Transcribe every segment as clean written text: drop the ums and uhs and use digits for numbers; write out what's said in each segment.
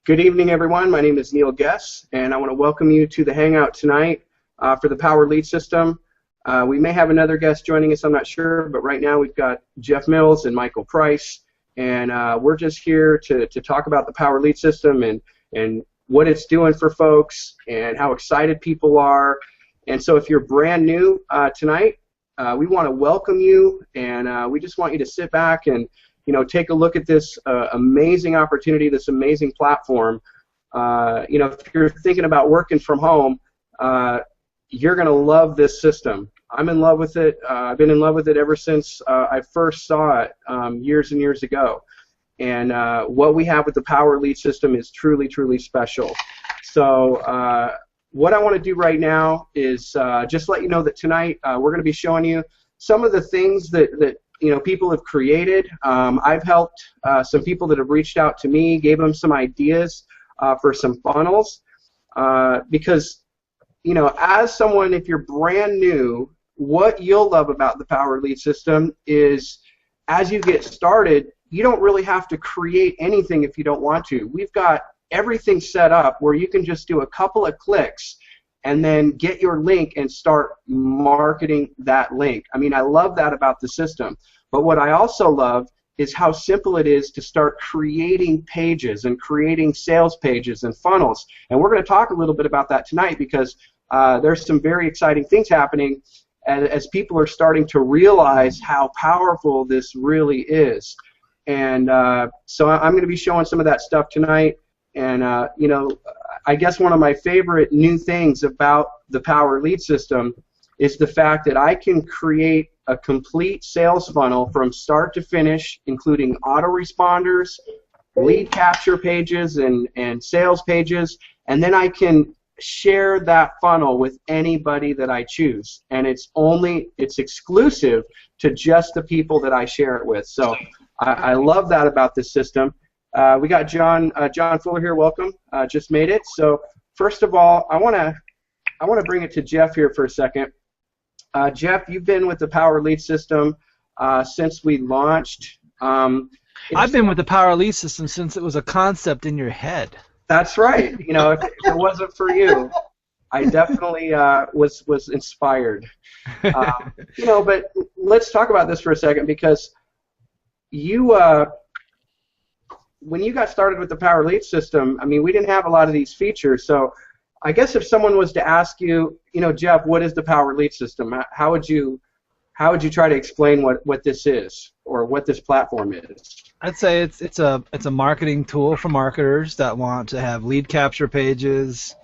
Good evening, everyone. My name is Neil Guess, and I want to welcome you to the Hangout tonight for the Power Lead System. We may have another guest joining us, I'm not sure, but right now we've got Jeff Mills and Michael Price, and we're just here to talk about the Power Lead System and what it's doing for folks and how excited people are. And so if you're brand new tonight, we want to welcome you, and we just want you to sit back and take a look at this amazing opportunity, this amazing platform. If you're thinking about working from home, you're going to love this system. I'm in love with it. I've been in love with it ever since I first saw it years and years ago. And what we have with the Power Lead System is truly, truly special. So what I want to do right now is just let you know that tonight we're going to be showing you some of the things that people have created. I've helped some people that have reached out to me, gave them some ideas for some funnels, because, as someone, if you're brand new, what you'll love about the Power Lead System is as you get started, you don't really have to create anything if you don't want to. We've got everything set up where you can just do a couple of clicks and then get your link and start marketing that link. I mean, I love that about the system. But what I also love is how simple it is to start creating pages and creating sales pages and funnels. And we're going to talk a little bit about that tonight because there's some very exciting things happening as people are starting to realize how powerful this really is. And so I'm going to be showing some of that stuff tonight. And, I guess one of my favorite new things about the Power Lead System is the fact that I can create a complete sales funnel from start to finish, including autoresponders, lead capture pages, and sales pages, and then I can share that funnel with anybody that I choose. And it's exclusive to just the people that I share it with. So I love that about this system. We got John Fuller here. Welcome. Just made it. So first of all, I want to bring it to Jeff here for a second. Jeff, you've been with the Power Lead System since we launched. I've been with the Power Lead System since it was a concept in your head. That's right. If it wasn't for you, I definitely was inspired. But let's talk about this for a second because you. When you got started with the Power Lead System, I mean, we didn't have a lot of these features. So I guess if someone was to ask you, Jeff, what is the Power Lead System? How would you try to explain what this is or what this platform is? I'd say it's a marketing tool for marketers that want to have lead capture pages,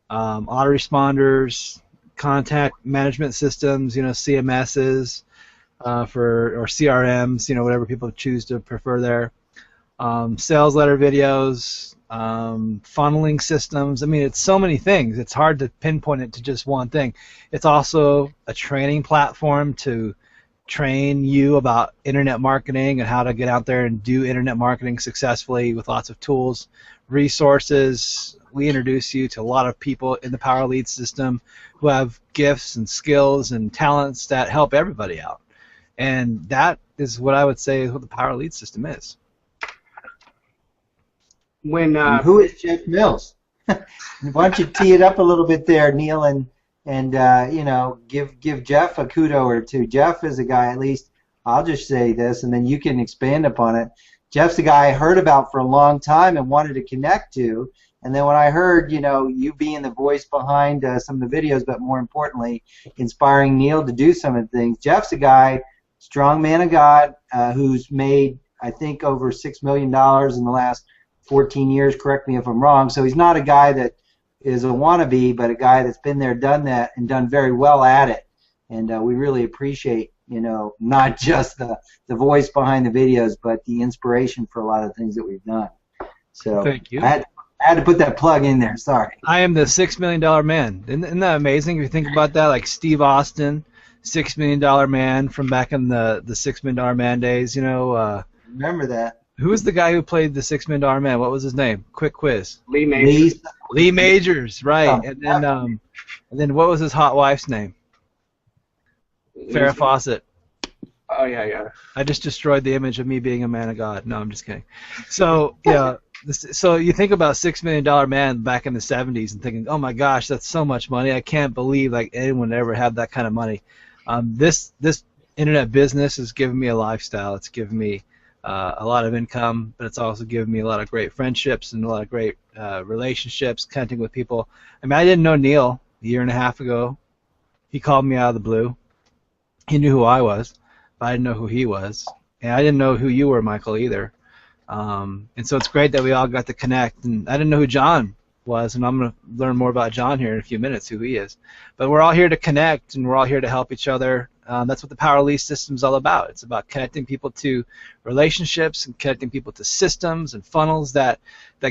autoresponders, contact management systems, CMSs, or CRMs, whatever people choose to prefer there. Sales letter videos, funneling systems. I mean, it's so many things. It's hard to pinpoint it to just one thing. It's also a training platform to train you about internet marketing and how to get out there and do internet marketing successfully with lots of tools, resources. We introduce you to a lot of people in the Power Lead System who have gifts and skills and talents that help everybody out. And that is what I would say is what the Power Lead System is. Who is Jeff Mills? Why don't you tee it up a little bit there, Neil, and give Jeff a kudo or two. Jeff is a guy, at least I'll just say this, and then you can expand upon it. Jeff's a guy I heard about for a long time and wanted to connect to, and then when I heard, you being the voice behind some of the videos, but more importantly, inspiring Neil to do some of the things. Jeff's a guy, strong man of God, who's made, I think, over $6 million in the last 14 years, correct me if I'm wrong. So he's not a guy that is a wannabe, but a guy that's been there, done that, and done very well at it. And we really appreciate, not just the voice behind the videos, but the inspiration for a lot of things that we've done. So thank you. I had to put that plug in there. Sorry. I am the $6 million man. Isn't that amazing? If you think about that, like Steve Austin, $6 million man from back in the $6 million man days. Remember that. Who was the guy who played the $6 million man? What was his name? Quick quiz. Lee Majors. Lee Majors, right? Oh, and then what was his hot wife's name? Farrah Fawcett. Oh yeah, yeah. I just destroyed the image of me being a man of God. No, I'm just kidding. So yeah, so you think about $6 million man back in the 70s and thinking, oh my gosh, that's so much money. I can't believe like anyone ever had that kind of money. This internet business has given me a lifestyle. It's given me a lot of income, but it's also given me a lot of great friendships and a lot of great relationships, connecting with people. I mean, I didn't know Neil a year and a half ago. He called me out of the blue. He knew who I was, but I didn't know who he was. And I didn't know who you were, Michael, either. And so it's great that we all got to connect. And I didn't know who John was, and I'm going to learn more about John here in a few minutes, who he is. But we're all here to connect, and we're all here to help each other. That's what the Power Lead System is all about. It's about connecting people to relationships and connecting people to systems and funnels that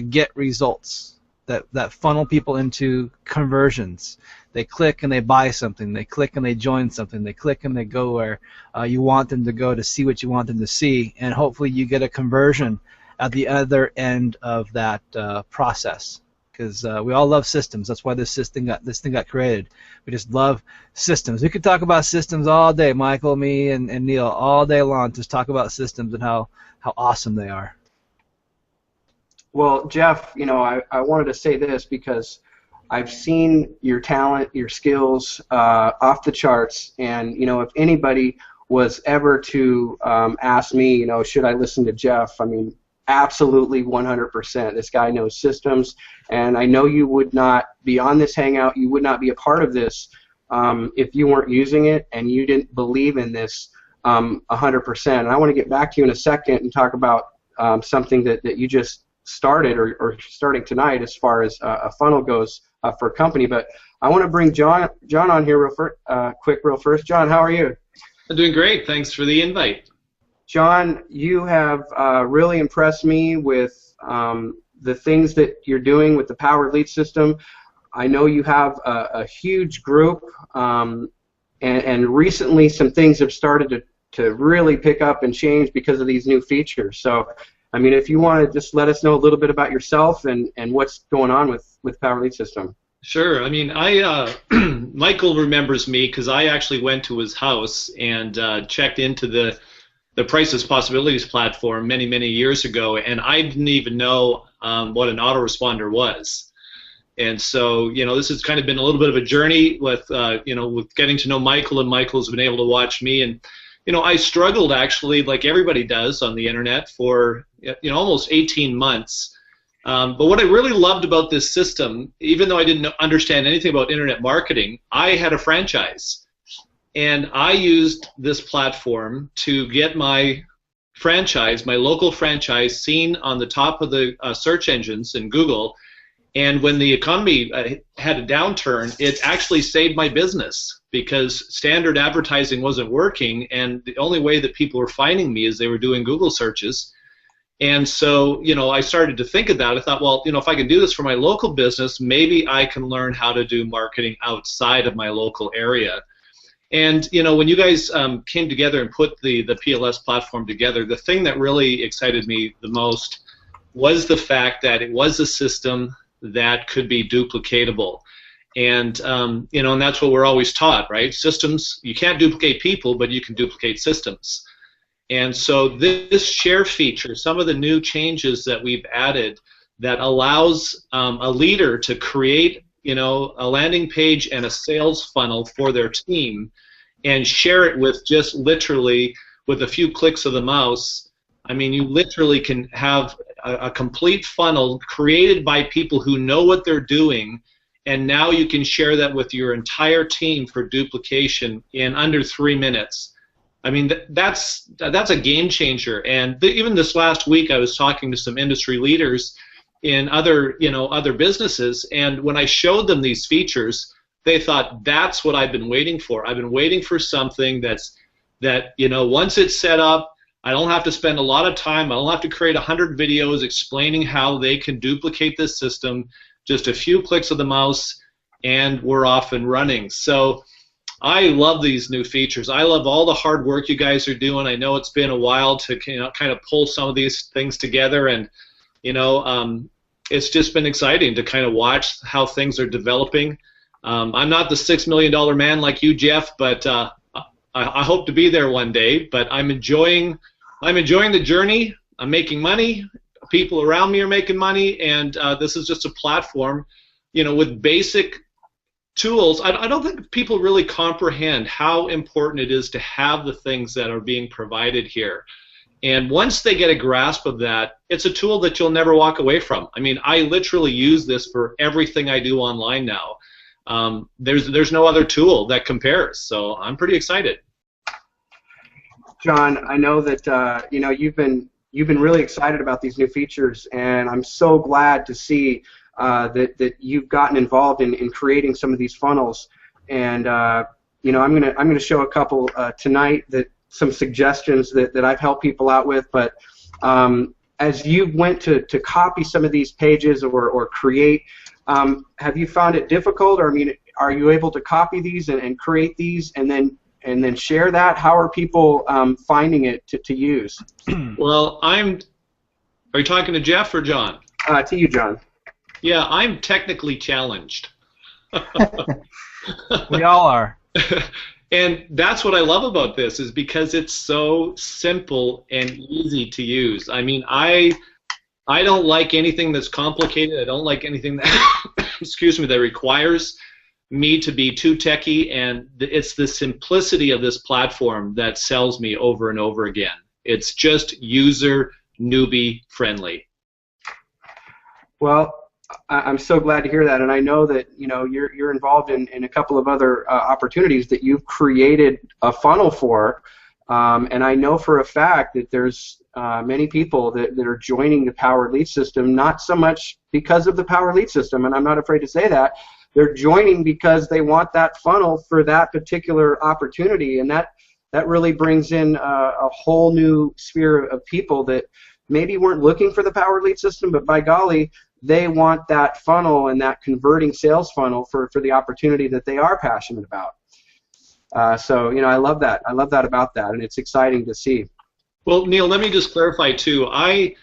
get results, that funnel people into conversions. They click and they buy something. They click and they join something. They click and they go where you want them to go to see what you want them to see, and hopefully you get a conversion at the other end of that process. Because we all love systems. That's why this thing got created. We just love systems. We could talk about systems all day, Michael, me, and Neil, all day long. Just talk about systems and how awesome they are. Well, Jeff, you know, I wanted to say this because I've seen your talent, your skills off the charts, and you know, if anybody was ever to ask me, you know, should I listen to Jeff? I mean, absolutely 100%. This guy knows systems, and I know you would not be on this Hangout, you would not be a part of this if you weren't using it and you didn't believe in this 100%. And I want to get back to you in a second and talk about something that you just started or starting tonight as far as a funnel goes for a company. But I want to bring John on here real first. John, how are you? I'm doing great. Thanks for the invite. John, you have really impressed me with the things that you're doing with the Power Lead System. I know you have a huge group, and recently some things have started to really pick up and change because of these new features. So, I mean, if you want to just let us know a little bit about yourself and what's going on with Power Lead System. Sure. I mean, Michael remembers me because I actually went to his house and checked into the Priceless Possibilities platform many, many years ago, and I didn't even know what an autoresponder was. And so, you know, this has kind of been a little bit of a journey with, you know, with getting to know Michael, and Michael's been able to watch me. And, you know, I struggled actually, like everybody does on the internet, for, you know, almost 18 months. But what I really loved about this system, even though I didn't understand anything about internet marketing, I had a franchise. And I used this platform to get my franchise, my local franchise, seen on the top of the search engines in Google. And when the economy had a downturn, it actually saved my business because standard advertising wasn't working, and the only way that people were finding me is they were doing Google searches. And so, you know, I started to think of that. I thought, well, you know, if I can do this for my local business, maybe I can learn how to do marketing outside of my local area. And, you know, when you guys came together and put the PLS platform together, the thing that really excited me the most was the fact that it was a system that could be duplicatable. And, you know, and that's what we're always taught, right? Systems, you can't duplicate people, but you can duplicate systems. And so this share feature, some of the new changes that we've added that allows a leader to create, you know, a landing page and a sales funnel for their team and share it with just literally with a few clicks of the mouse. I mean, you literally can have a complete funnel created by people who know what they're doing, and now you can share that with your entire team for duplication in under 3 minutes. I mean, that's a game changer. And even this last week, I was talking to some industry leaders in other businesses, and when I showed them these features, they thought, that's what I've been waiting for. I've been waiting for something that you know, once it's set up, I don't have to spend a lot of time. I don't have to create 100 videos explaining how they can duplicate this system. Just a few clicks of the mouse, and we're off and running. So I love these new features. I love all the hard work you guys are doing. I know it's been a while to, you know, kind of pull some of these things together, and you know, it's just been exciting to kind of watch how things are developing. I'm not the $6 million man like you, Jeff, but I hope to be there one day, but I'm enjoying the journey. I'm making money. People around me are making money, and this is just a platform, with basic tools. I don't think people really comprehend how important it is to have the things that are being provided here. And once they get a grasp of that, it's a tool that you'll never walk away from. I mean, I literally use this for everything I do online now. There's no other tool that compares, so I'm pretty excited. John, I know that you've been really excited about these new features, and I'm so glad to see that you've gotten involved in creating some of these funnels. And I'm gonna show a couple tonight, some suggestions that I've helped people out with. But as you went to copy some of these pages or create, have you found it difficult? Or are you able to copy these and create these and then share that? How are people finding it to use? Well, are you talking to Jeff or John? To you, John. Yeah, I'm technically challenged. We all are. And that's what I love about this, is because it's so simple and easy to use. I mean, I don't like anything that's complicated. I don't like anything that excuse me, that requires me to be too techy, and it's the simplicity of this platform that sells me over and over again. It's just user newbie friendly. Well, I'm so glad to hear that, and I know that you're involved in a couple of other opportunities that you've created a funnel for, and I know for a fact that there's many people that are joining the Power Lead System, not so much because of the Power Lead System, and I'm not afraid to say that. They're joining because they want that funnel for that particular opportunity, and that really brings in a whole new sphere of people that maybe weren't looking for the Power Lead System, but by golly, they want that funnel and that converting sales funnel for the opportunity that they are passionate about. So I love that. I love that about that, and it's exciting to see. Well, Neil, let me just clarify too. I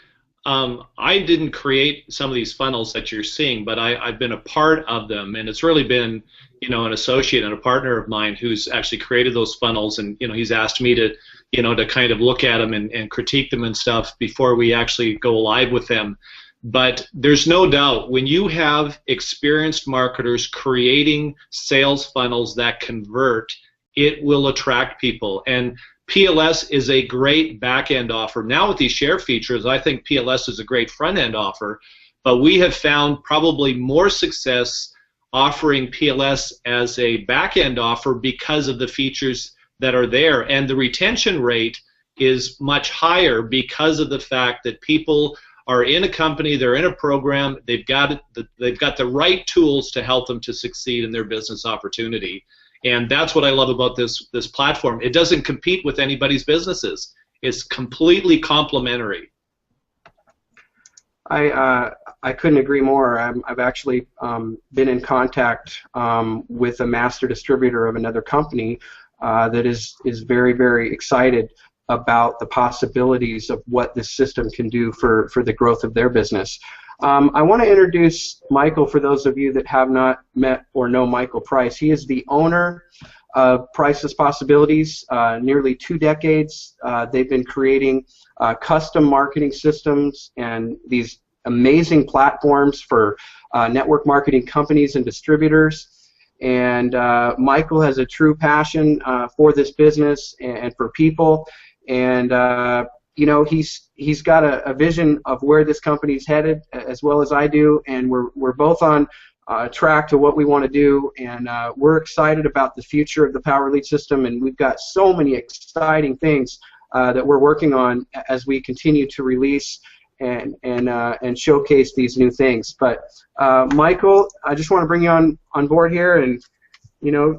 didn't create some of these funnels that you're seeing, but I've been a part of them, and it's really been an associate and a partner of mine who's actually created those funnels, and he's asked me to to kind of look at them and critique them and stuff before we actually go live with them. But there's no doubt, when you have experienced marketers creating sales funnels that convert, it will attract people. And PLS is a great back-end offer. Now with these share features, I think PLS is a great front-end offer, but we have found probably more success offering PLS as a back-end offer because of the features that are there. And the retention rate is much higher because of the fact that people are in a company, they're in a program, they've got the right tools to help them to succeed in their business opportunity. And that's what I love about this platform. It doesn't compete with anybody's businesses. It's completely complementary. I couldn't agree more. I've actually been in contact with a master distributor of another company that is very, very excited about the possibilities of what this system can do for the growth of their business. I want to introduce Michael for those of you that have not met or know Michael Price. He is the owner of Priceless Possibilities. Nearly 2 decades, they've been creating custom marketing systems and these amazing platforms for network marketing companies and distributors. And Michael has a true passion for this business and for people. And he's got a vision of where this company's headed, as well as I do, and we're both on track to what we want to do, and we're excited about the future of the Power Lead System, and we've got so many exciting things that we're working on as we continue to release and showcase these new things. But Michael, I just want to bring you on board here and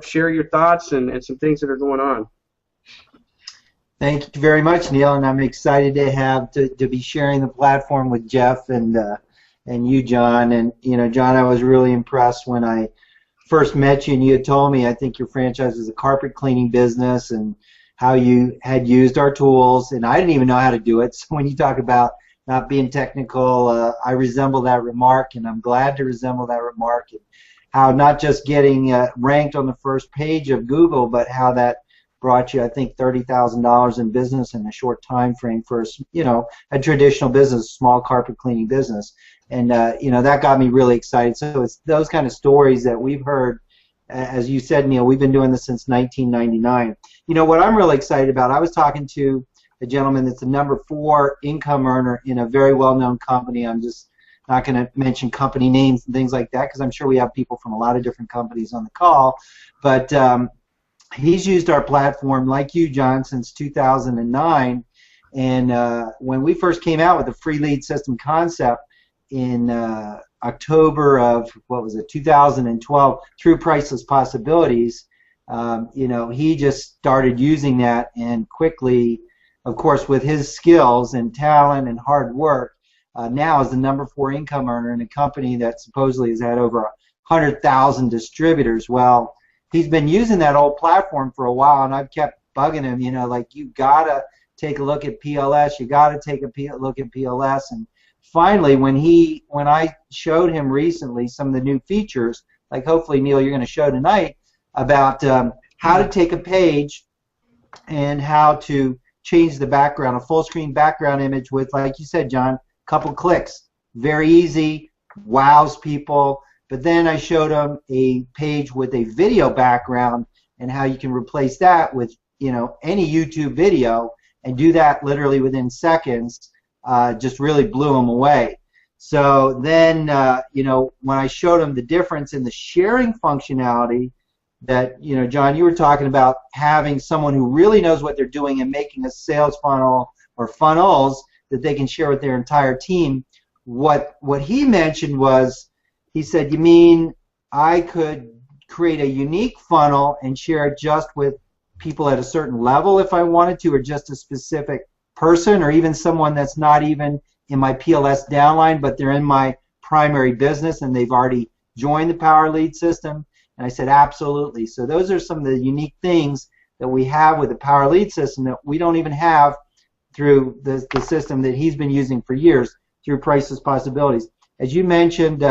share your thoughts and some things that are going on. Thank you very much, Neil, and I'm excited to be sharing the platform with Jeff and you, John. And John, I was really impressed when I first met you, and you had told me I think your franchise is a carpet cleaning business, and how you had used our tools, and I didn't even know how to do it. So when you talk about not being technical, I resemble that remark, and I'm glad to resemble that remark. And how not just getting ranked on the first page of Google, but how that brought you, I think, $30,000 in business in a short time frame for, a traditional business, small carpet cleaning business. And, that got me really excited. So it's those kind of stories that we've heard. As you said, Neil, we've been doing this since 1999. What I'm really excited about, I was talking to a gentleman that's the #4 income earner in a very well-known company. I'm just not going to mention company names and things like that because I'm sure we have people from a lot of different companies on the call. But he's used our platform, like you, John, since 2009. And when we first came out with the free lead system concept in October of, 2012, through Priceless Possibilities, he just started using that, and quickly, of course, with his skills and talent and hard work, now is the #4 income earner in a company that supposedly has had over 100,000 distributors. Well, he's been using that old platform for a while, and I've kept bugging him, you gotta take a look at PLS, you gotta take a look at PLS. And finally, when I showed him recently some of the new features, like hopefully, Neil, you're going to show tonight, about how to take a page and how to change the background, a full screen background image with, like you said, John, a couple clicks. Very easy, wows people. But then I showed him a page with a video background and how you can replace that with, any YouTube video and do that literally within seconds. Just really blew him away. So then, when I showed him the difference in the sharing functionality that, John, you were talking about having someone who really knows what they're doing and making a sales funnel or funnels that they can share with their entire team. What he mentioned was, he said, you mean I could create a unique funnel and share it just with people at a certain level if I wanted to, or just a specific person, or even someone that's not even in my PLS downline, but they're in my primary business and they've already joined the Power Lead system? And I said, absolutely. So those are some of the unique things that we have with the Power Lead system that we don't even have through the system that he's been using for years, through Priceless Possibilities. As you mentioned,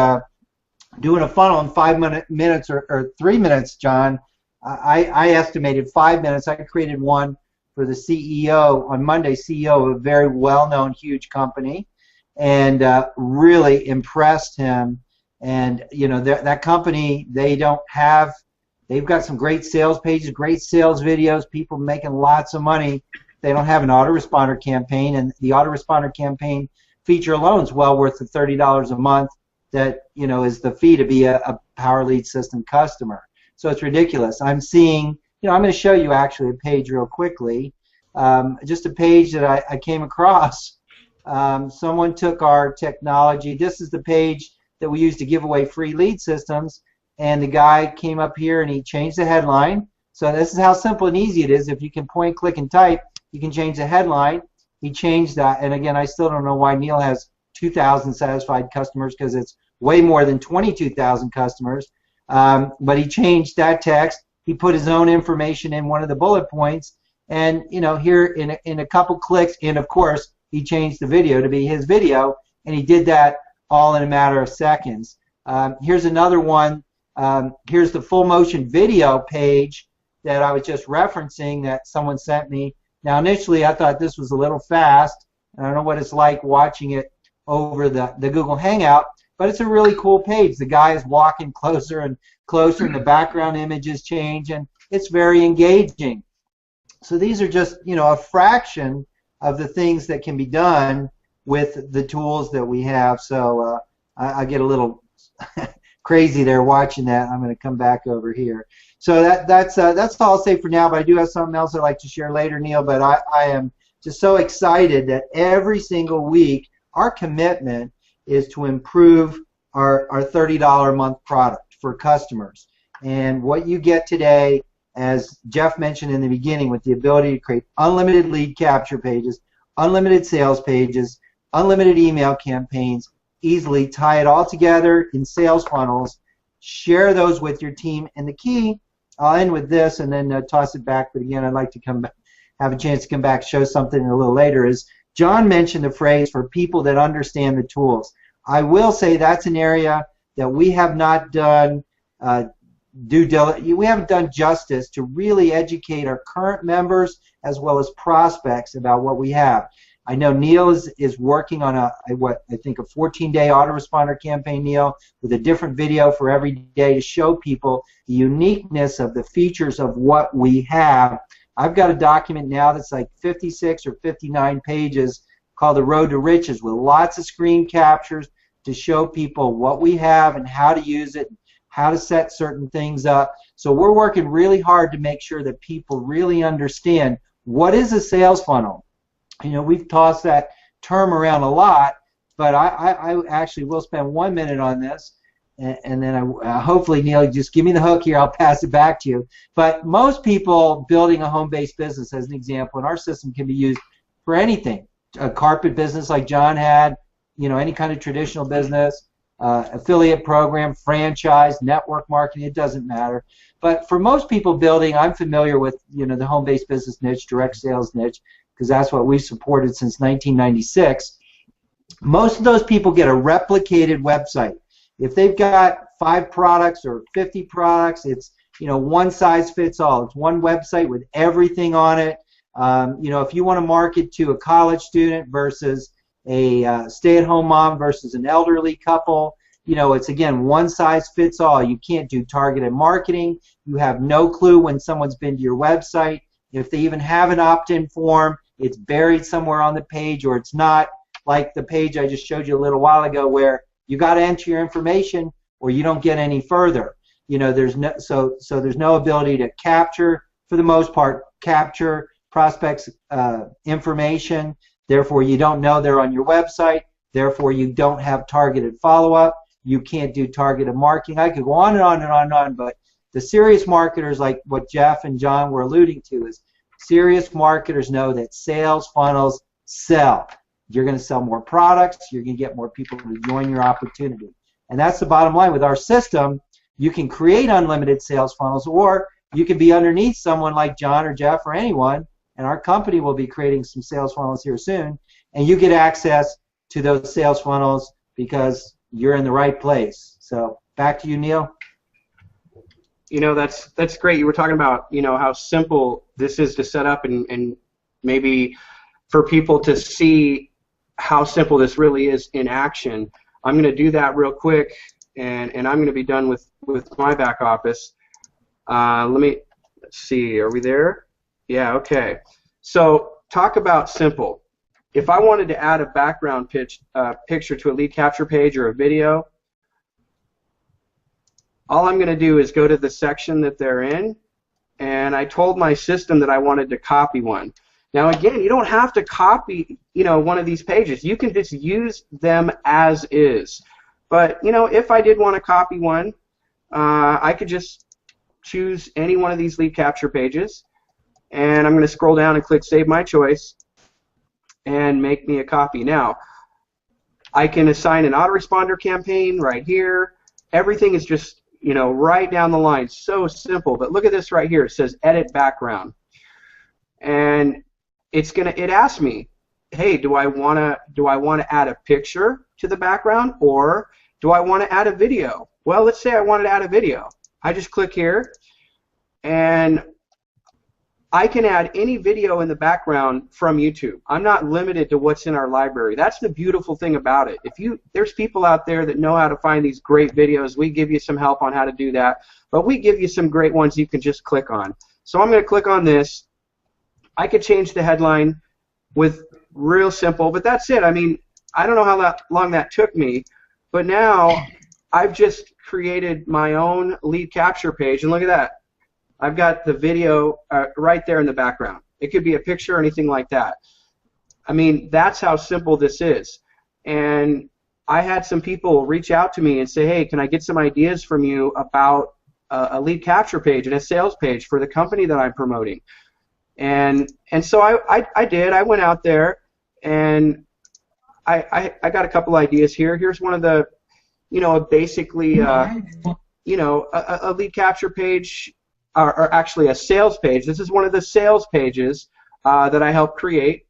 doing a funnel in 5 minutes or 3 minutes, John, I estimated 5 minutes. I created one for the CEO on Monday, CEO of a very well-known, huge company, and really impressed him. And that company, they've got some great sales pages, great sales videos, people making lots of money. They don't have an autoresponder campaign, and the autoresponder campaign feature alone is well worth the $30 a month that is the fee to be a Power Lead system customer. So it's ridiculous. I'm seeing, I'm going to show you actually a page real quickly, just a page that I came across. Someone took our technology. This is the page that we use to give away free lead systems, and the guy came up here and he changed the headline. So this is how simple and easy it is. If you can point, click, and type, you can change the headline. He changed that, and again, I still don't know why Neil has 2,000 satisfied customers, because it's way more than 22,000 customers. But he changed that text. He put his own information in one of the bullet points, and here in a couple clicks, and of course he changed the video to be his video, and he did that all in a matter of seconds. Here's another one. Here's the full motion video page that I was just referencing that someone sent me. Now initially I thought this was a little fast, and I don't know what it's like watching it over the Google Hangout, but it's a really cool page. The guy is walking closer and closer, and the background images change, and it's very engaging. So these are just, a fraction of the things that can be done with the tools that we have. So I get a little crazy there watching that. I'm going to come back over here. So that's all I'll say for now, but I do have something else I'd like to share later, Neil. But I am just so excited that every single week our commitment is to improve our $30 a month product for customers. And what you get today, as Jeff mentioned in the beginning, with the ability to create unlimited lead capture pages, unlimited sales pages, unlimited email campaigns, easily tie it all together in sales funnels, share those with your team. And the key, I'll end with this and then toss it back, but again, I'd like to come back, have a chance to come back, show something a little later, is John mentioned the phrase for people that understand the tools. I will say that's an area that we have not done we haven't done justice to really educate our current members as well as prospects about what we have. I know Neil is working on a 14-day autoresponder campaign, Neil, with a different video for every day to show people the uniqueness of the features of what we have. I've got a document now that's like 56 or 59 pages called The Road to Riches with lots of screen captures to show people what we have and how to use it, how to set certain things up. So we're working really hard to make sure that people really understand what is a sales funnel. You know, we've tossed that term around a lot, but I actually will spend 1 minute on this, and then hopefully, Neil, just give me the hook here. I'll pass it back to you. But most people building a home-based business, as an example, and our system can be used for anything. A carpet business like John had, you know, any kind of traditional business, affiliate program, franchise, network marketing, it doesn't matter. But for most people building, I'm familiar with, you know, the home-based business niche, direct sales niche, because that's what we've supported since 1996. Most of those people get a replicated website. If they've got 5 products or 50 products, it's, you know, one size fits all. It's one website with everything on it. You know, if you want to market to a college student versus a stay-at-home mom versus an elderly couple, you know, it's, again, one size fits all. You can't do targeted marketing. You have no clue when someone's been to your website. If they even have an opt-in form, it's buried somewhere on the page, or it's not like the page I just showed you a little while ago where you got to enter your information or you don't get any further. You know, there's no there's no ability to capture, for the most part, capture prospects' information. Therefore, you don't know they're on your website. Therefore, you don't have targeted follow-up. You can't do targeted marketing. I could go on and on and on and on, but the serious marketers, like what Jeff and John were alluding to, is serious marketers know that sales funnels sell. You're going to sell more products. You're going to get more people to join your opportunity. And that's the bottom line. With our system, you can create unlimited sales funnels, or you can be underneath someone like John or Jeff or anyone, and our company will be creating some sales funnels here soon, and you get access to those sales funnels because you're in the right place. So back to you, Neil. You know, that's great. You were talking about, you know, how simple this is to set up, and maybe for people to see how simple this really is in action. I'm going to do that real quick, and I'm going to be done with my back office. Let's see. Are we there? Yeah, okay. So talk about simple. If I wanted to add a background picture to a lead capture page or a video, all I'm going to do is go to the section that they're in, and I told my system that I wanted to copy one. Now, again, you don't have to copy, you know, one of these pages. You can just use them as is. But, you know, if I did want to copy one, I could just choose any one of these lead capture pages, and I'm going to scroll down and click Save My Choice and make me a copy. Now, I can assign an autoresponder campaign right here. Everything is just, you know, right down the line. So simple. But look at this right here. It says Edit Background. And it asks me, hey, do I want to add a picture to the background, or do I want to add a video? Well, let's say I wanted to add a video. I just click here, and I can add any video in the background from YouTube. I'm not limited to what's in our library. That's the beautiful thing about it. There's people out there that know how to find these great videos. We give you some help on how to do that, but we give you some great ones you can just click on. So I'm going to click on this. I could change the headline with real simple, but that's it. I mean, I don't know how long that took me, but now I've just created my own lead capture page, and look at that. I've got the video right there in the background. It could be a picture or anything like that. I mean, that's how simple this is. And I had some people reach out to me and say, hey, can I get some ideas from you about a lead capture page and a sales page for the company that I'm promoting? And so I did. I went out there, and I got a couple ideas here. Here's one of the, you know, basically, you know, a lead capture page, or actually a sales page. This is one of the sales pages that I helped create,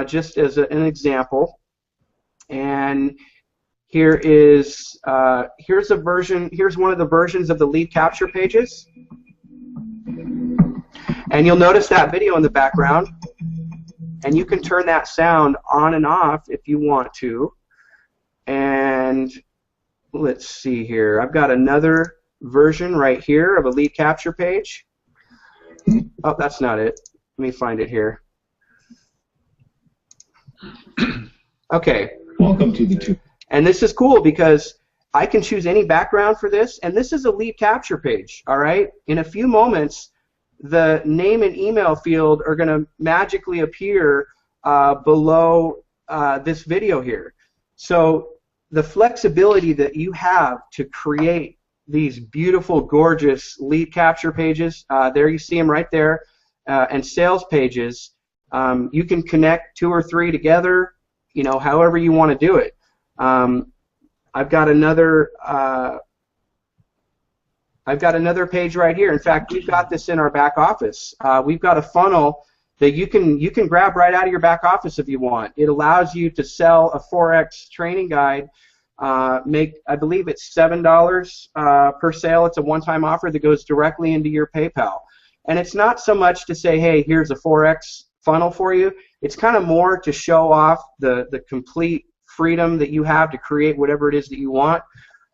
just as an example. And Here is here's one of the versions of the lead capture pages. And you'll notice that video in the background. And you can turn that sound on and off if you want to. And let's see here. I've got another version right here of a lead capture page. Oh, that's not it. Let me find it here. Okay. Welcome to the two. And this is cool because I can choose any background for this, and this is a lead capture page, all right? In a few moments, the name and email field are going to magically appear below this video here. So the flexibility that you have to create these beautiful, gorgeous lead capture pages, there you see them right there, and sales pages, you can connect 2 or 3 together, you know, however you want to do it. I've got another page right here. In fact, we've got this in our back office. We've got a funnel that you can grab right out of your back office if you want. It allows you to sell a Forex training guide. I believe it's $7 per sale. It's a one-time offer that goes directly into your PayPal. And it's not so much to say, hey, here's a Forex funnel for you. It's kind of more to show off the complete freedom that you have to create whatever it is that you want.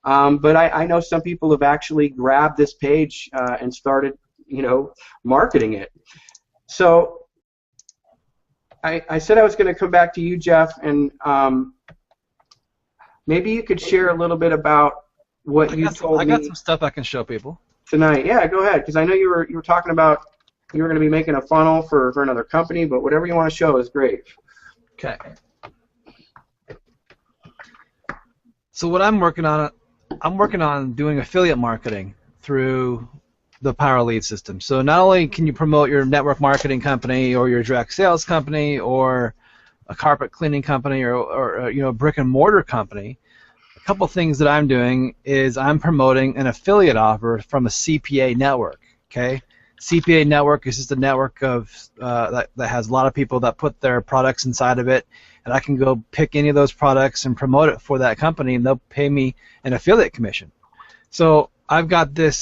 But I know some people have actually grabbed this page and started, you know, marketing it. So I said I was going to come back to you, Jeff, and maybe you could share a little bit about what you told me. I got some stuff I can show people tonight. Yeah, go ahead, because I know you were talking about you were going to be making a funnel for another company, but whatever you want to show is great. Okay. So what I'm working on doing affiliate marketing through the Power Lead system. So not only can you promote your network marketing company or your direct sales company or a carpet cleaning company or you know, a brick and mortar company, a couple things that I'm doing is I'm promoting an affiliate offer from a CPA network. Okay, CPA network is just a network of that has a lot of people that put their products inside of it, and I can go pick any of those products and promote it for that company, and they'll pay me an affiliate commission. So I've got this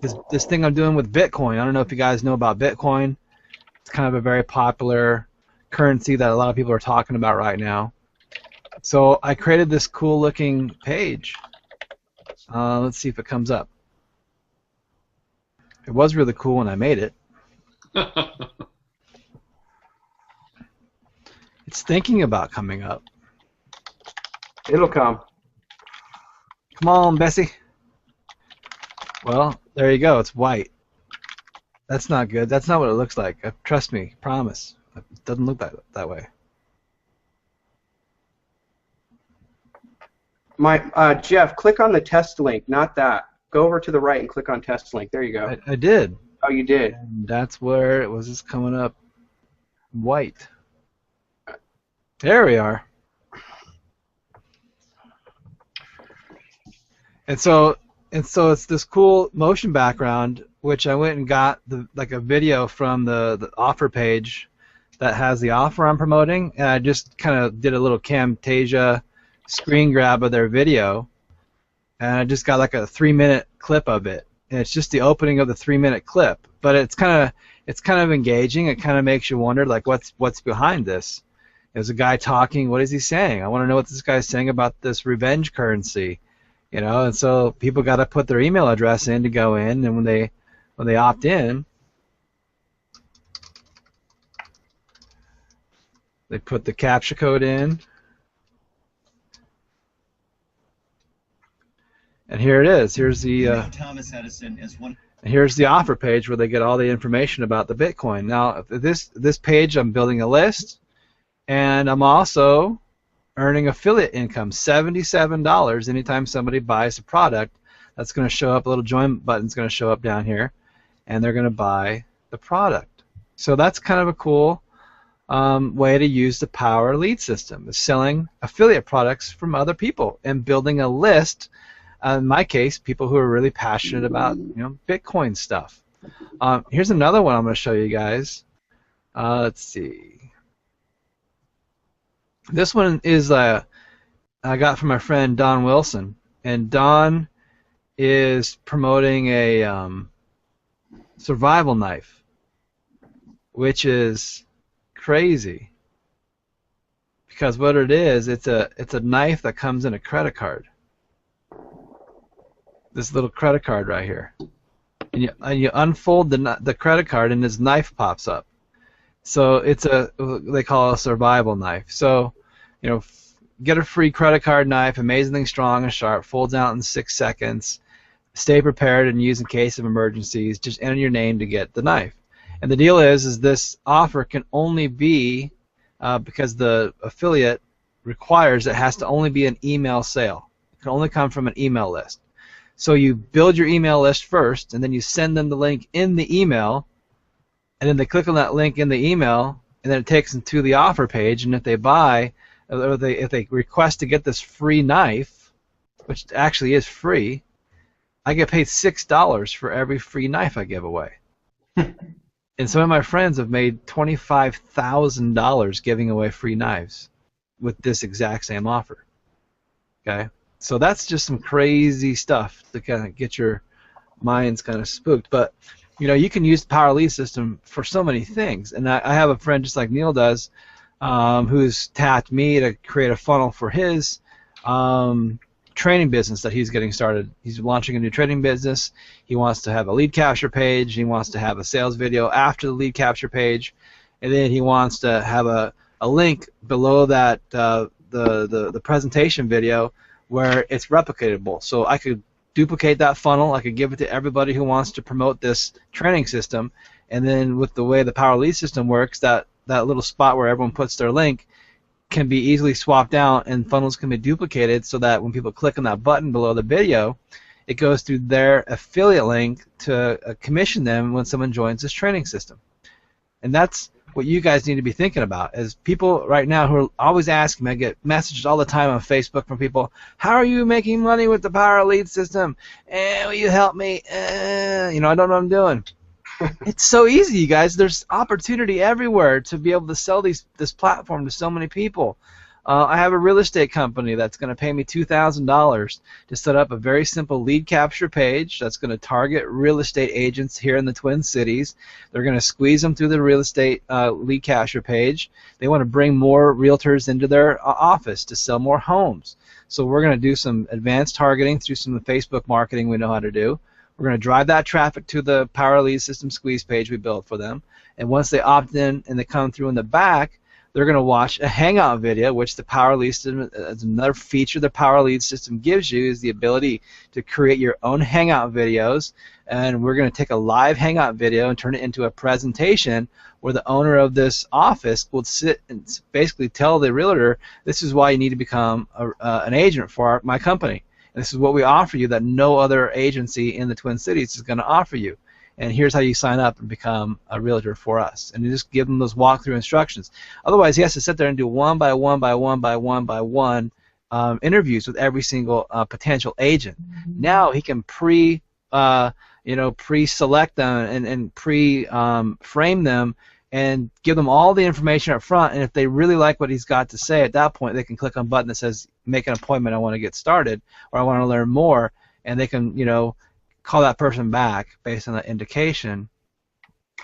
this thing I'm doing with Bitcoin. I don't know if you guys know about Bitcoin. It's kind of a very popular currency that a lot of people are talking about right now. So I created this cool looking page. Let's see if it comes up. It was really cool when I made it. It's thinking about coming up. It'll come. Come on, Bessie. Well, there you go. It's white. That's not good. That's not what it looks like. Trust me. Promise. It doesn't look that way. Jeff, click on the test link, not that. Go over to the right and click on test link. There you go. I did. Oh, you did. And that's where it was just coming up white. There we are. And so it's this cool motion background, which I went and got like a video from the offer page that has the offer I'm promoting, and I just kind of did a little Camtasia screen grab of their video, and I just got like a 3-minute clip of it, and it's just the opening of the 3-minute clip, but it's kind of engaging. It kind of makes you wonder like what's behind this. There's a guy talking. What is he saying? I want to know what this guy's saying about this revenge currency, you know. And so people got to put their email address in to go in, and when they opt in, they put the CAPTCHA code in, and here it is. Here's the Thomas Edison as one. Here's the offer page where they get all the information about the Bitcoin. Now, this page, I'm building a list, and I'm also earning affiliate income, $77 anytime somebody buys a product. That's going to show up. A little join button's going to show up down here, and they're going to buy the product. So that's kind of a cool way to use the Power Lead system, is selling affiliate products from other people and building a list. In my case, people who are really passionate about, you know, Bitcoin stuff. Here's another one I'm going to show you guys. Let's see. This one is I got from my friend Don Wilson, and Don is promoting a survival knife, which is crazy because what it is, it's a knife that comes in a credit card. This little credit card right here, and you unfold the credit card, and this knife pops up. So they call it a survival knife. So, get a free credit card knife, amazingly strong and sharp, folds out in 6 seconds. Stay prepared and use in case of emergencies. Just enter your name to get the knife. And the deal is this offer can only be because the affiliate requires it has to only be an email sale. It can only come from an email list. So you build your email list first, and then you send them the link in the email, and then they click on that link in the email, and then it takes them to the offer page. And if they buy, or if they request to get this free knife, which actually is free, I get paid $6 for every free knife I give away. And some of my friends have made $25,000 giving away free knives with this exact same offer. Okay, so that's just some crazy stuff to kind of get your minds kind of spooked. But you can use the Power Lead system for so many things. And I have a friend just like Neil does, who's tapped me to create a funnel for his training business that he's getting started. He's launching a new training business. He wants to have a lead capture page. He wants to have a sales video after the lead capture page, and then he wants to have a link below that the presentation video where it's replicatable. So I could duplicate that funnel. I could give it to everybody who wants to promote this training system, and then with the way the Power Lead system works, that little spot where everyone puts their link can be easily swapped out, and funnels can be duplicated so that when people click on that button below the video, it goes through their affiliate link to commission them when someone joins this training system. And that's what you guys need to be thinking about, is people right now who are always asking me, I get messages all the time on Facebook from people, how are you making money with the Power Lead system? Will you help me? I don't know what I'm doing. It's so easy, you guys. There's opportunity everywhere to be able to sell this platform to so many people. I have a real estate company that's going to pay me $2,000 to set up a very simple lead capture page that's going to target real estate agents here in the Twin Cities. They're going to squeeze them through the real estate lead capture page. They want to bring more realtors into their office to sell more homes. So we're going to do some advanced targeting through some of the Facebook marketing we know how to do. We're going to drive that traffic to the Power Lead System squeeze page we built for them. And once they opt in and they come through in the back, they're going to watch a Hangout video, which the Power Lead System is another feature the Power Lead System gives you, is the ability to create your own Hangout videos. And we're going to take a live Hangout video and turn it into a presentation where the owner of this office will sit and basically tell the realtor, this is why you need to become an agent for my company. And this is what we offer you that no other agency in the Twin Cities is going to offer you. And here's how you sign up and become a realtor for us. And you just give them those walkthrough instructions. Otherwise, he has to sit there and do one by one interviews with every single potential agent. Now he can pre-select them and frame them and give them all the information up front. And if they really like what he's got to say at that point, they can click on a button that says, make an appointment, I want to get started, or I want to learn more, and they can, call that person back based on that indication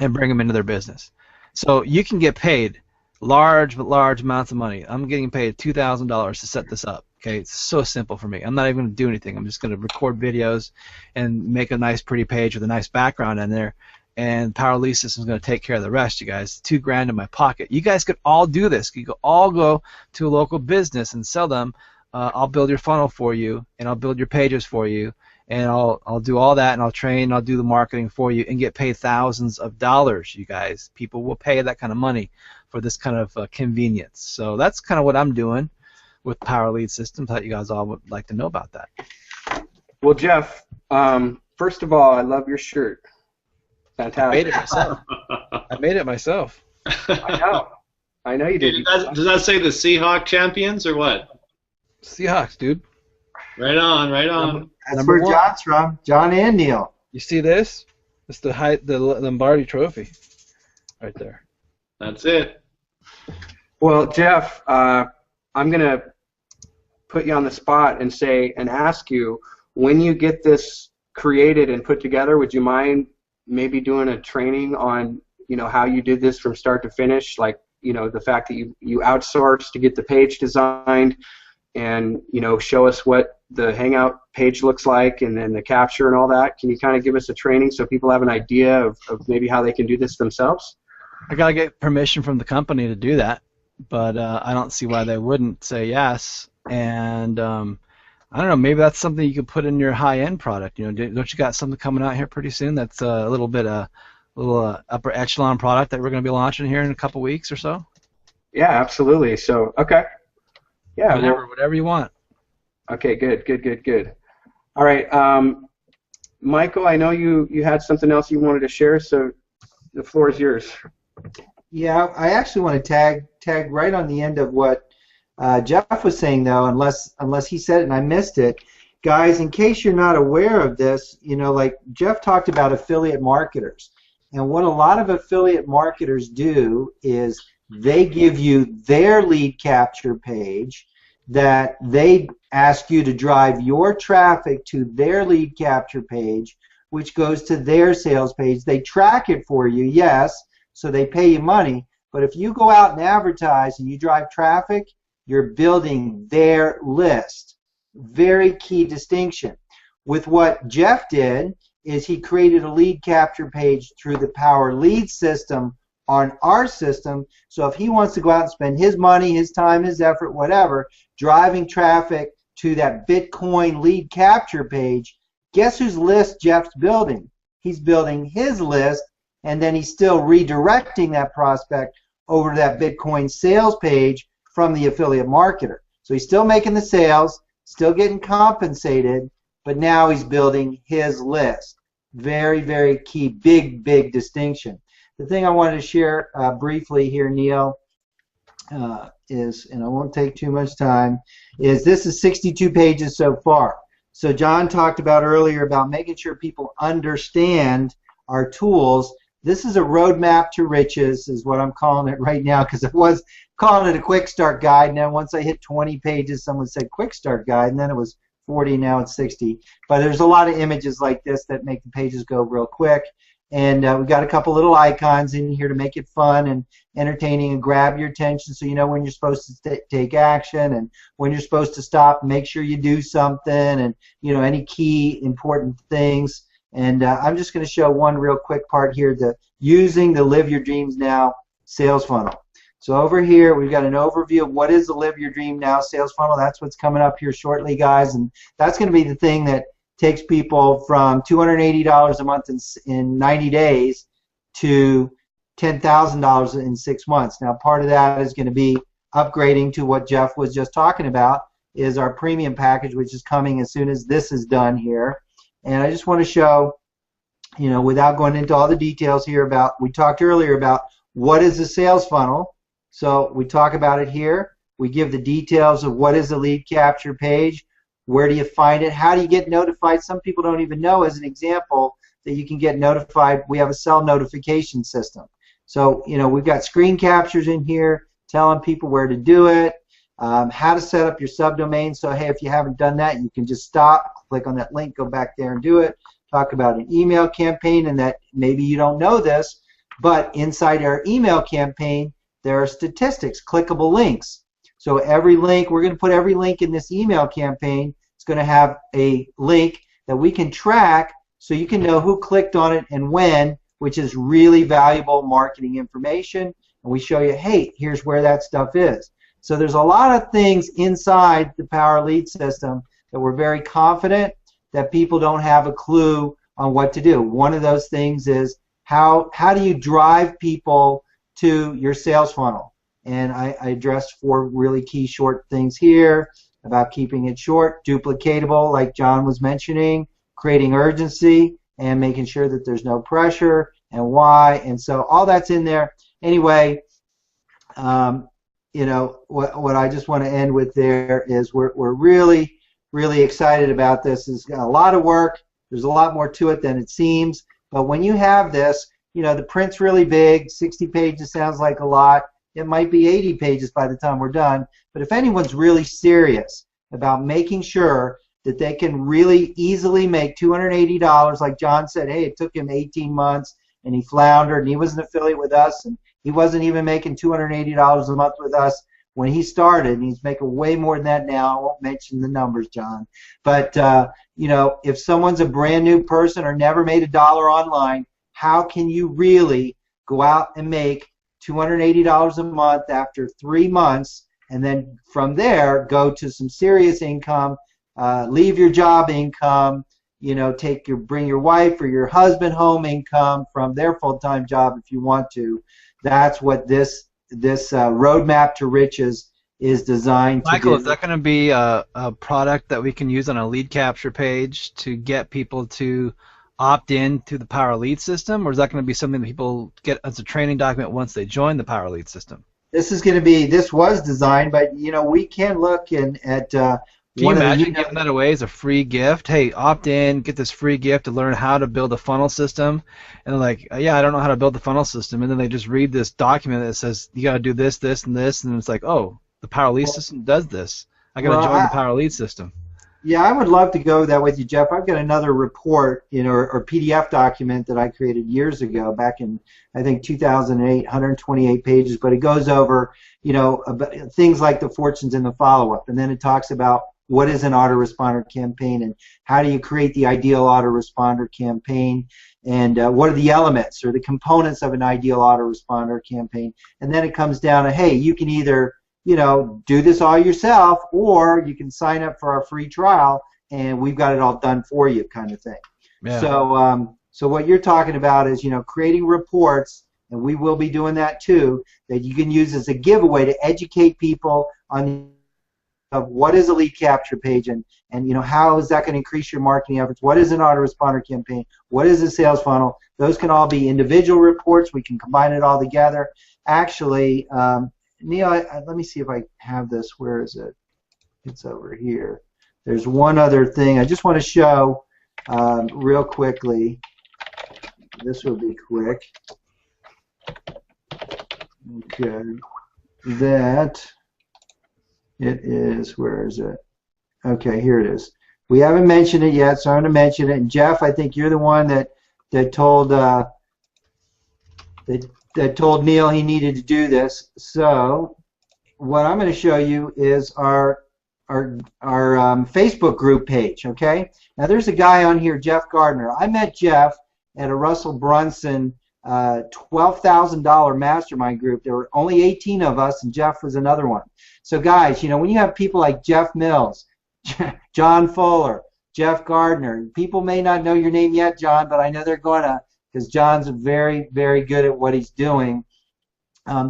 and bring them into their business. So you can get paid large amounts of money. I'm getting paid $2,000 to set this up. Okay, it's so simple for me. I'm not even going to do anything. I'm just going to record videos and make a nice pretty page with a nice background in there, and Power Lead System is going to take care of the rest, you guys. $2,000 in my pocket. You guys could all do this. You could all go to a local business and sell them. I'll build your funnel for you, and I'll build your pages for you, and I'll do all that, and I'll train, I'll do the marketing for you, and get paid thousands of dollars, you guys. People will pay that kind of money for this kind of convenience. So that's kind of what I'm doing with Power Lead Systems. Thought you guys all would like to know about that. Well, Jeff, first of all, I love your shirt. Fantastic. I made it myself. I made it myself. I know you did. Does that say the Seahawk champions or what? Seahawks, dude. Right on, right on. That's where John's from. John and Neil. You see this? It's the Lombardi Trophy, right there. That's it. Well, Jeff, I'm gonna put you on the spot and ask you, when you get this created and put together, would you mind maybe doing a training on, how you did this from start to finish, like, the fact that you outsourced to get the page designed, and show us what the Hangout page looks like, and then the capture and all that? Can you kind of give us a training so people have an idea of maybe how they can do this themselves? I gotta get permission from the company to do that, but I don't see why they wouldn't say yes. And I don't know, maybe that's something you could put in your high-end product. Don't you got something coming out here pretty soon that's a little bit upper echelon product that we're going to be launching here in a couple weeks or so? Yeah, absolutely. So, okay. Yeah. Whatever you want. Okay, good. All right, Michael, I know you had something else you wanted to share, so the floor is yours. Yeah, I actually want to tag right on the end of what Jeff was saying, though, unless he said it and I missed it. Guys, in case you're not aware of this, like Jeff talked about affiliate marketers. And what a lot of affiliate marketers do is they give you their lead capture page that they ask you to drive your traffic to their lead capture page, which goes to their sales page. They track it for you, yes, so they pay you money. But if you go out and advertise and you drive traffic, you're building their list. Very key distinction. With what Jeff did is he created a lead capture page through the Power Lead system on our system. So if he wants to go out and spend his money, his time, his effort, whatever, driving traffic to that Bitcoin lead capture page, guess whose list Jeff's building? He's building his list, and then he's still redirecting that prospect over to that Bitcoin sales page from the affiliate marketer. So he's still making the sales, still getting compensated, but now he's building his list. Very, very key, big distinction. The thing I wanted to share briefly here, Neil, is, and I won't take too much time, is this is 62 pages so far. So John talked about earlier about making sure people understand our tools. This is a roadmap to riches, is what I'm calling it right now, because I was calling it a quick start guide. Now, once I hit 20 pages, someone said quick start guide, and then it was 40, now it's 60. But there's a lot of images like this that make the pages go real quick. And we've got a couple little icons in here to make it fun and entertaining and grab your attention, so you know when you're supposed to take action and when you're supposed to stop and make sure you do something, and any key important things. And I'm just going to show one real quick part here, using the Live Your Dreams Now sales funnel. So over here we've got an overview of what is the Live Your Dream Now sales funnel. That's what's coming up here shortly, guys, and that's going to be the thing that takes people from $280 a month in 90 days to $10,000 in 6 months. Now, part of that is going to be upgrading to what Jeff was just talking about, is our premium package, which is coming as soon as this is done here. And I just want to show, without going into all the details here we talked earlier about what is a sales funnel. So we talk about it here. We give the details of what is a lead capture page. Where do you find it? How do you get notified? Some people don't even know, as an example, that you can get notified. We have a cell notification system. So, we've got screen captures in here telling people where to do it, how to set up your subdomain. So, hey, if you haven't done that, you can just stop, click on that link, go back there and do it. Talk about an email campaign, and that maybe you don't know this, but inside our email campaign, there are statistics, clickable links. So every link, we're going to put every link in this email campaign. It's going to have a link that we can track so you can know who clicked on it and when, which is really valuable marketing information. And we show you, hey, here's where that stuff is. So there's a lot of things inside the Power Lead system that we're very confident that people don't have a clue on what to do. One of those things is how do you drive people to your sales funnel? And I addressed 4 really key short things here about keeping it short, duplicatable, like John was mentioning, creating urgency, and making sure that there's no pressure, and why. And so all that's in there. Anyway, what I just want to end with there is we're really, really excited about this. It's got a lot of work. There's a lot more to it than it seems. But when you have this, the print's really big. 60 pages sounds like a lot. It might be 80 pages by the time we're done. But if anyone's really serious about making sure that they can really easily make $280. Like John said, hey, it took him 18 months and he floundered and he was an affiliate with us and he wasn't even making $280 a month with us when he started, and he's making way more than that now. I won't mention the numbers, John. But, you know, if someone's a brand new person or never made $1 online, how can you really go out and make $280 a month after 3 months, and then from there go to some serious income, leave your job income, you know, bring your wife or your husband home income from their full-time job if you want to. That's what this roadmap to riches is designed to do. Michael, is that going to be a product that we can use on a lead capture page to get people to opt in to the Power Lead system, or is that going to be something that people get as a training document once they join the Power Lead system? This was designed, but you know, we can look at Can you imagine giving that away as a free gift? Hey, opt in, get this free gift to learn how to build a funnel system. And they're like, yeah, I don't know how to build the funnel system. And then they just read this document that says, you got to do this, this, and this. And it's like, oh, the Power Lead system does this. I got to join the Power Lead system. Yeah, I would love to go that with you, Jeff. I've got another report, you know, or PDF document that I created years ago, back in, I think, 2008, 128 pages. But it goes over, you know, things like the fortunes and the follow-up. And then it talks about what is an autoresponder campaign and how do you create the ideal autoresponder campaign, and what are the elements or the components of an ideal autoresponder campaign. And then it comes down to, hey, you can either, you know, do this all yourself, or you can sign up for our free trial and we've got it all done for you, kind of thing. Yeah. So what you're talking about is, you know, creating reports, and we will be doing that too, that you can use as a giveaway to educate people on of what is a lead capture page, and you know, how is that going to increase your marketing efforts? What is an autoresponder campaign? What is a sales funnel? Those can all be individual reports. We can combine it all together. Actually, Neil, let me see if I have this. Where is it? It's over here. There's one other thing I just want to show real quickly. This will be quick. Okay. That it is, where is it? Okay, here it is. We haven't mentioned it yet, so I'm going to mention it. And Jeff, I think you're the one that told that told Neil he needed to do this. So what I'm going to show you is our Facebook group page. Okay. Now there's a guy on here, Jeff Gardner. I met Jeff at a Russell Brunson $12,000 mastermind group. There were only 18 of us, and Jeff was another one. So guys, you know, when you have people like Jeff Mills, John Fuller, Jeff Gardner, people may not know your name yet, John, but I know they're going to, because John's very, very good at what he's doing.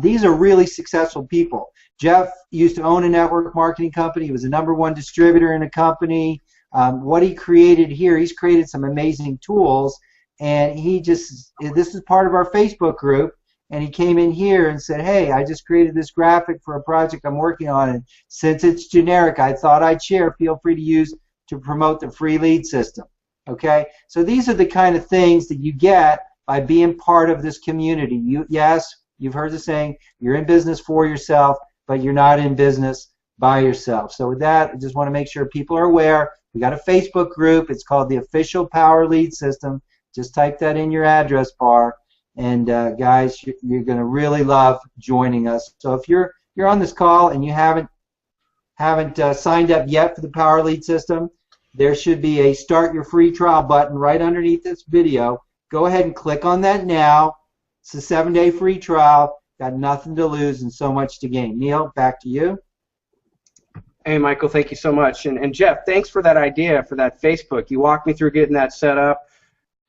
These are really successful people. Jeff used to own a network marketing company. He was the #1 distributor in a company. What he created here, he's created some amazing tools, and this is part of our Facebook group, and he came in here and said, hey, I just created this graphic for a project I'm working on, and since it's generic, I thought I'd share. Feel free to use to promote the free lead system. Okay, so these are the kind of things that you get by being part of this community. Yes, you've heard the saying, you're in business for yourself, but you're not in business by yourself. So with that, I just want to make sure people are aware. We got a Facebook group. It's called the Official Power Lead System. Just type that in your address bar, and guys, you're going to really love joining us. So if you're on this call and you haven't signed up yet for the Power Lead System, there should be a Start Your Free Trial button right underneath this video. Go ahead and click on that now. It's a 7-day free trial. Got nothing to lose and so much to gain. Neil, back to you. Hey, Michael, thank you so much. And Jeff, thanks for that idea for that Facebook. You walked me through getting that set up,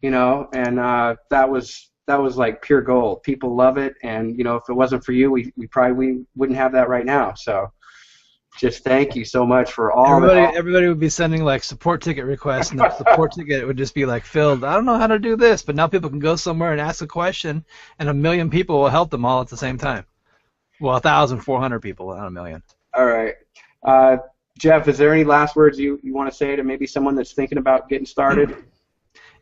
you know, and that was like pure gold. People love it, and you know, if it wasn't for you, we probably wouldn't have that right now. So just thank you so much for all everybody would be sending like support ticket requests, and the support ticket would just be like filled. I don't know how to do this, but now people can go somewhere and ask a question, and 1 million people will help them all at the same time. Well, 1,400 people, not 1 million. All right. Jeff, is there any last words you want to say to maybe someone that's thinking about getting started?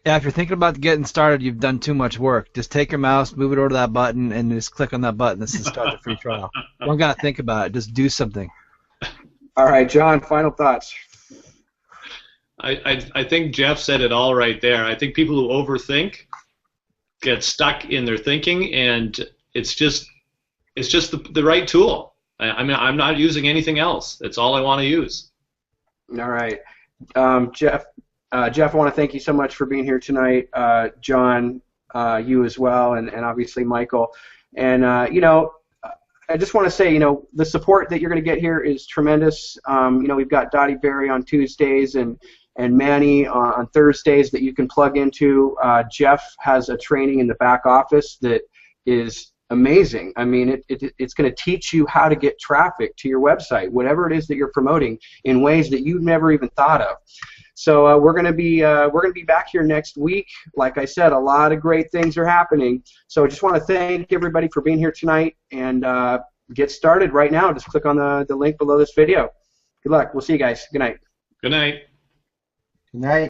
Yeah, if you're thinking about getting started, you've done too much work. Just take your mouse, move it over to that button, and just click on that button. This is Start the Free Trial. You don't got to think about it. Just do something. All right, John, final thoughts. I think Jeff said it all right there. I think people who overthink get stuck in their thinking, and it's just the right tool. I mean, I'm not using anything else. That's all I want to use. All right, Jeff. Jeff, I want to thank you so much for being here tonight. John, you as well, and obviously Michael. And you know, I just want to say, you know, the support that you're going to get here is tremendous. You know, we've got Dottie Berry on Tuesdays and Manny on Thursdays that you can plug into. Jeff has a training in the back office that is amazing. I mean, it's going to teach you how to get traffic to your website, whatever it is that you're promoting, in ways that you've never even thought of. So we're going to be back here next week. Like I said, a lot of great things are happening. So I just want to thank everybody for being here tonight, and get started right now. Just click on the link below this video. Good luck. We'll see you guys. Good night. Good night. Good night.